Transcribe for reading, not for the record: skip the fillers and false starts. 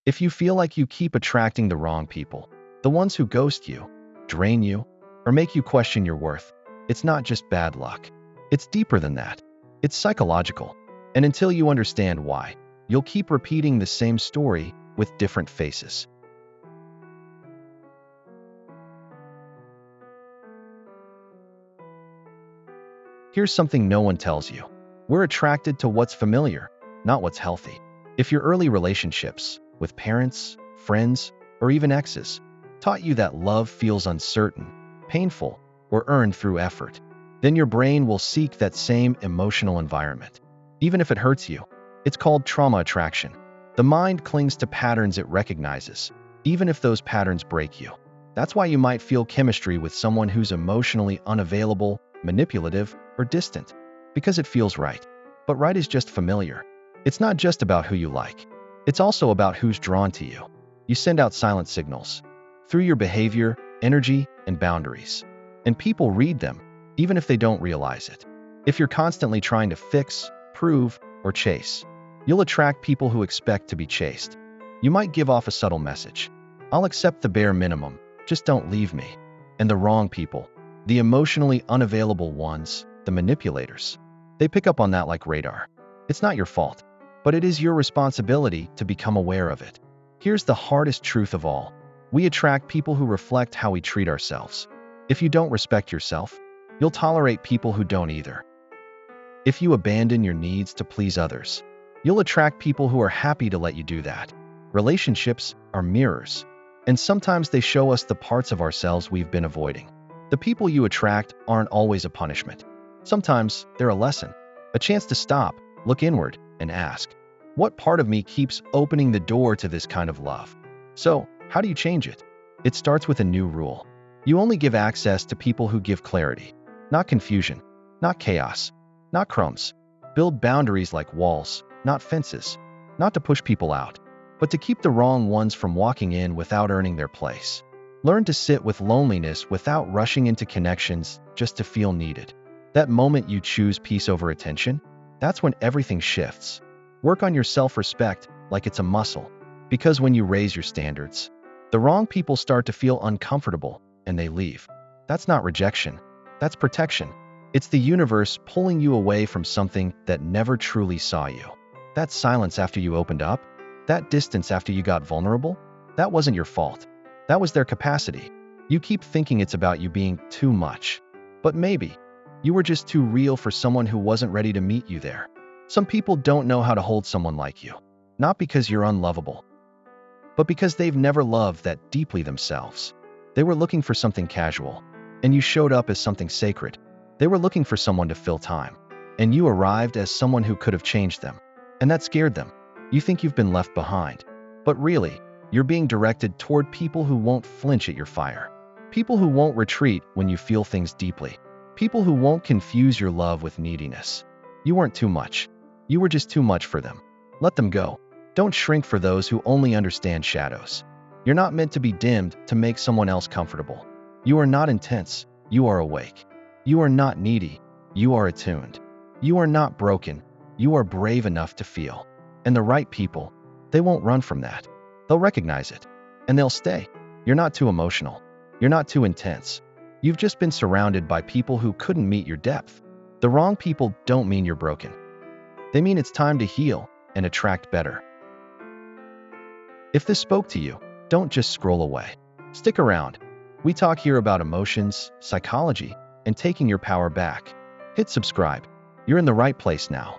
If you feel like you keep attracting the wrong people, the ones who ghost you, drain you, or make you question your worth, it's not just bad luck. It's deeper than that. It's psychological. And until you understand why, you'll keep repeating the same story with different faces. Here's something no one tells you. We're attracted to what's familiar, not what's healthy. If your early relationships, with parents, friends, or even exes, taught you that love feels uncertain, painful, or earned through effort, then your brain will seek that same emotional environment. Even if it hurts you, it's called trauma attraction. The mind clings to patterns it recognizes, even if those patterns break you. That's why you might feel chemistry with someone who's emotionally unavailable, manipulative, or distant, because it feels right. But right is just familiar. It's not just about who you like. It's also about who's drawn to you. You send out silent signals through your behavior, energy, and boundaries. And people read them, even if they don't realize it. If you're constantly trying to fix, prove, or chase, you'll attract people who expect to be chased. You might give off a subtle message. I'll accept the bare minimum, just don't leave me. And the wrong people, the emotionally unavailable ones, the manipulators, they pick up on that like radar. It's not your fault, but it is your responsibility to become aware of it. Here's the hardest truth of all. We attract people who reflect how we treat ourselves. If you don't respect yourself, you'll tolerate people who don't either. If you abandon your needs to please others, you'll attract people who are happy to let you do that. Relationships are mirrors, and sometimes they show us the parts of ourselves we've been avoiding. The people you attract aren't always a punishment. Sometimes they're a lesson, a chance to stop, look inward, and ask, what part of me keeps opening the door to this kind of love? So, how do you change it? It starts with a new rule. You only give access to people who give clarity, not confusion, not chaos, not crumbs. Build boundaries like walls, not fences, not to push people out, but to keep the wrong ones from walking in without earning their place. Learn to sit with loneliness without rushing into connections just to feel needed. That moment you choose peace over attention, that's when everything shifts. Work on your self-respect like it's a muscle, because when you raise your standards, the wrong people start to feel uncomfortable and they leave. That's not rejection, that's protection. It's the universe pulling you away from something that never truly saw you. That silence after you opened up, that distance after you got vulnerable, that wasn't your fault. That was their capacity. You keep thinking it's about you being too much. But maybe you were just too real for someone who wasn't ready to meet you there. Some people don't know how to hold someone like you, not because you're unlovable, but because they've never loved that deeply themselves. They were looking for something casual, and you showed up as something sacred. They were looking for someone to fill time, and you arrived as someone who could have changed them. And that scared them. You think you've been left behind, but really, you're being directed toward people who won't flinch at your fire. People who won't retreat when you feel things deeply. People who won't confuse your love with neediness. You weren't too much. You were just too much for them. Let them go. Don't shrink for those who only understand shadows. You're not meant to be dimmed to make someone else comfortable. You are not intense. You are awake. You are not needy. You are attuned. You are not broken. You are brave enough to feel. And the right people, they won't run from that. They'll recognize it, and they'll stay. You're not too emotional. You're not too intense. You've just been surrounded by people who couldn't meet your depth. The wrong people don't mean you're broken. They mean it's time to heal and attract better. If this spoke to you, don't just scroll away. Stick around. We talk here about emotions, psychology, and taking your power back. Hit subscribe. You're in the right place now.